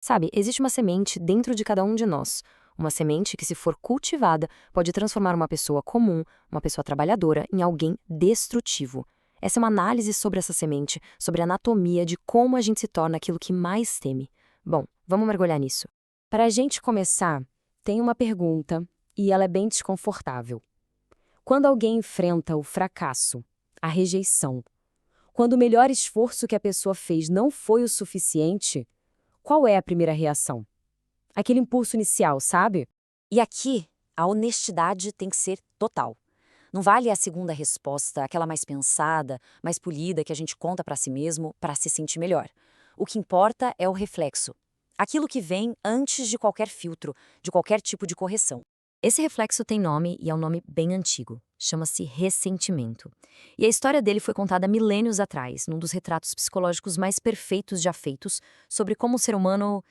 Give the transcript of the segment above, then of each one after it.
Sabe, existe uma semente dentro de cada um de nós. Uma semente que, se for cultivada, pode transformar uma pessoa comum, uma pessoa trabalhadora, em alguém destrutivo. Essa é uma análise sobre essa semente, sobre a anatomia de como a gente se torna aquilo que mais teme. Bom, vamos mergulhar nisso. Para a gente começar, tem uma pergunta, e ela é bem desconfortável. Quando alguém enfrenta o fracasso, a rejeição, quando o melhor esforço que a pessoa fez não foi o suficiente, qual é a primeira reação? Aquele impulso inicial, sabe? E aqui, a honestidade tem que ser total. Não vale a segunda resposta, aquela mais pensada, mais polida que a gente conta para si mesmo para se sentir melhor. O que importa é o reflexo. Aquilo que vem antes de qualquer filtro, de qualquer tipo de correção. Esse reflexo tem nome e é um nome bem antigo. Chama-se ressentimento. E a história dele foi contada milênios atrás, num dos retratos psicológicos mais perfeitos já feitos sobre como o ser humano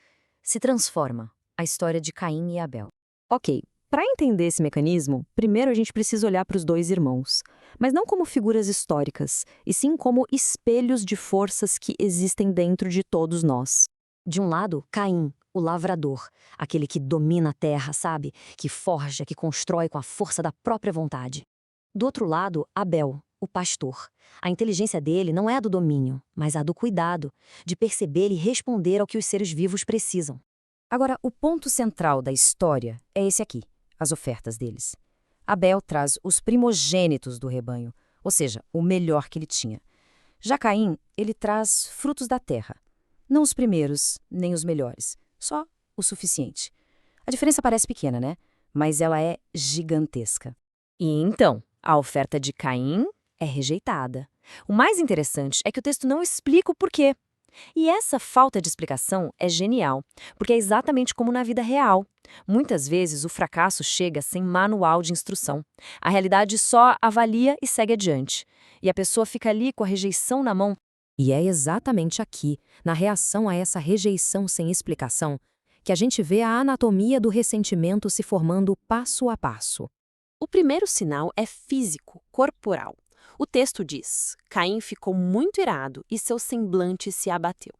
se transforma. A história de Caim e Abel. Ok, para entender esse mecanismo, primeiro a gente precisa olhar para os dois irmãos. Mas não como figuras históricas, e sim como espelhos de forças que existem dentro de todos nós. De um lado, Caim, o lavrador, aquele que domina a terra, sabe? Que forja, que constrói com a força da própria vontade. Do outro lado, Abel, o pastor. A inteligência dele não é a do domínio, mas a do cuidado, de perceber e responder ao que os seres vivos precisam. Agora, o ponto central da história é esse aqui, as ofertas deles. Abel traz os primogênitos do rebanho, ou seja, o melhor que ele tinha. Já Caim, ele traz frutos da terra. Não os primeiros, nem os melhores, só o suficiente. A diferença parece pequena, né? Mas ela é gigantesca. E então, a oferta de Caim é rejeitada. O mais interessante é que o texto não explica o porquê. E essa falta de explicação é genial, porque é exatamente como na vida real. Muitas vezes o fracasso chega sem manual de instrução. A realidade só avalia e segue adiante. E a pessoa fica ali com a rejeição na mão. E é exatamente aqui, na reação a essa rejeição sem explicação, que a gente vê a anatomia do ressentimento se formando passo a passo. O primeiro sinal é físico, corporal. O texto diz: Caim ficou muito irado e seu semblante se abateu.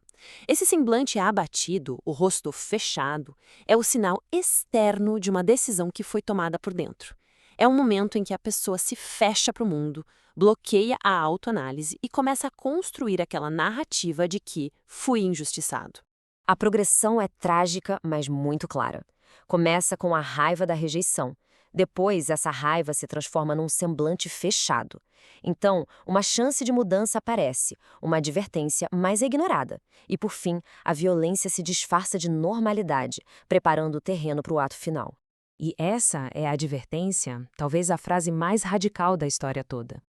Esse semblante abatido, o rosto fechado, é o sinal externo de uma decisão que foi tomada por dentro. É um momento em que a pessoa se fecha para o mundo, bloqueia a autoanálise e começa a construir aquela narrativa de que fui injustiçado. A progressão é trágica, mas muito clara. Começa com a raiva da rejeição. Depois, essa raiva se transforma num semblante fechado. Então, uma chance de mudança aparece, uma advertência, mas é ignorada. E, por fim, a violência se disfarça de normalidade, preparando o terreno para o ato final. E essa é a advertência, talvez a frase mais radical da história toda.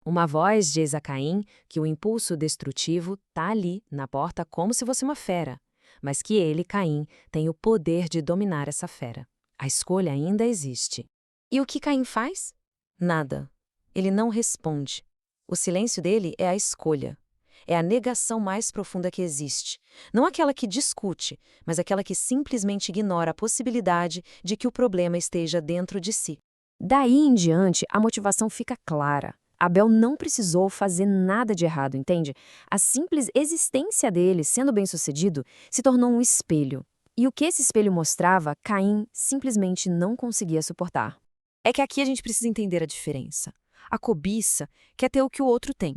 Uma voz diz a Caim que o impulso destrutivo está ali, na porta, como se fosse uma fera, mas que ele, Caim, tem o poder de dominar essa fera. A escolha ainda existe. E o que Caim faz? Nada. Ele não responde. O silêncio dele é a escolha. É a negação mais profunda que existe. Não aquela que discute, mas aquela que simplesmente ignora a possibilidade de que o problema esteja dentro de si. Daí em diante, a motivação fica clara. Abel não precisou fazer nada de errado, entende? A simples existência dele, sendo bem-sucedido, se tornou um espelho. E o que esse espelho mostrava, Caim simplesmente não conseguia suportar. É que aqui a gente precisa entender a diferença. A cobiça quer ter o que o outro tem.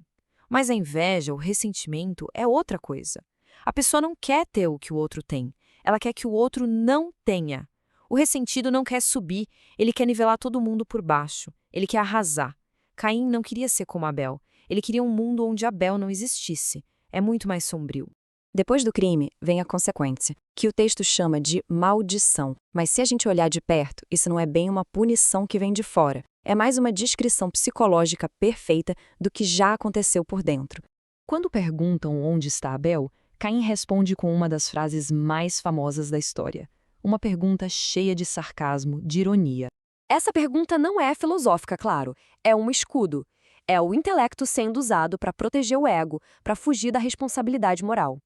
Mas a inveja, o ressentimento, é outra coisa. A pessoa não quer ter o que o outro tem. Ela quer que o outro não tenha. O ressentido não quer subir, ele quer nivelar todo mundo por baixo. Ele quer arrasar. Caim não queria ser como Abel. Ele queria um mundo onde Abel não existisse. É muito mais sombrio. Depois do crime, vem a consequência, que o texto chama de maldição. Mas se a gente olhar de perto, isso não é bem uma punição que vem de fora. É mais uma descrição psicológica perfeita do que já aconteceu por dentro. Quando perguntam onde está Abel, Caim responde com uma das frases mais famosas da história. Uma pergunta cheia de sarcasmo, de ironia. Essa pergunta não é filosófica, claro. É um escudo. É o intelecto sendo usado para proteger o ego, para fugir da responsabilidade moral.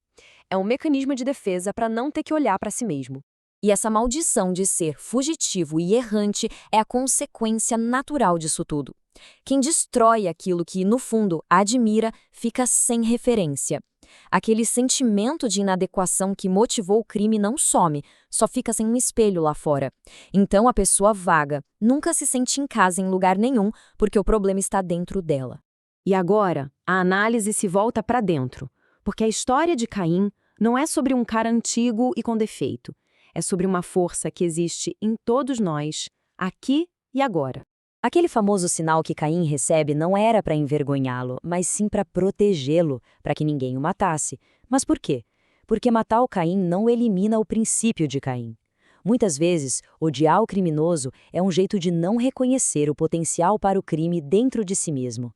É um mecanismo de defesa para não ter que olhar para si mesmo. E essa maldição de ser fugitivo e errante é a consequência natural disso tudo. Quem destrói aquilo que, no fundo, admira, fica sem referência. Aquele sentimento de inadequação que motivou o crime não some, só fica sem um espelho lá fora. Então a pessoa vaga, nunca se sente em casa em lugar nenhum, porque o problema está dentro dela. E agora, a análise se volta para dentro, porque a história de Caim não é sobre um cara antigo e com defeito. É sobre uma força que existe em todos nós, aqui e agora. Aquele famoso sinal que Caim recebe não era para envergonhá-lo, mas sim para protegê-lo, para que ninguém o matasse. Mas por quê? Porque matar o Caim não elimina o princípio de Caim. Muitas vezes, odiar o criminoso é um jeito de não reconhecer o potencial para o crime dentro de si mesmo.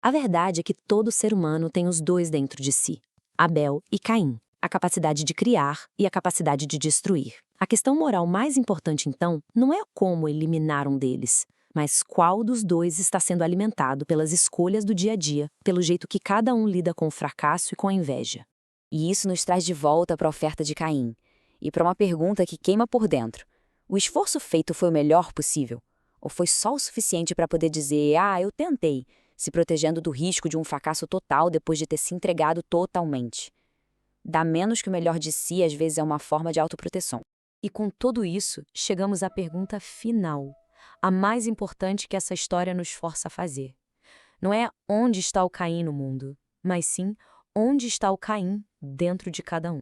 A verdade é que todo ser humano tem os dois dentro de si, Abel e Caim, a capacidade de criar e a capacidade de destruir. A questão moral mais importante, então, não é como eliminar um deles, mas qual dos dois está sendo alimentado pelas escolhas do dia a dia, pelo jeito que cada um lida com o fracasso e com a inveja. E isso nos traz de volta para a oferta de Caim, e para uma pergunta que queima por dentro. O esforço feito foi o melhor possível? Ou foi só o suficiente para poder dizer, eu tentei, se protegendo do risco de um fracasso total depois de ter se entregado totalmente? Dar menos que o melhor de si às vezes é uma forma de autoproteção. E com tudo isso, chegamos à pergunta final, a mais importante que essa história nos força a fazer. Não é onde está o Caim no mundo, mas sim onde está o Caim dentro de cada um.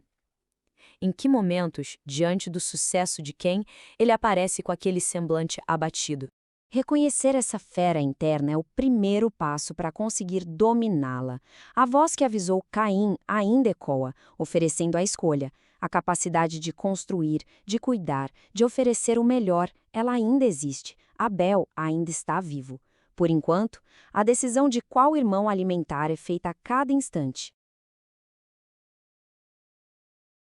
Em que momentos, diante do sucesso de quem, ele aparece com aquele semblante abatido? Reconhecer essa fera interna é o primeiro passo para conseguir dominá-la. A voz que avisou Caim ainda ecoa, oferecendo a escolha. A capacidade de construir, de cuidar, de oferecer o melhor, ela ainda existe. Abel ainda está vivo. Por enquanto, a decisão de qual irmão alimentar é feita a cada instante.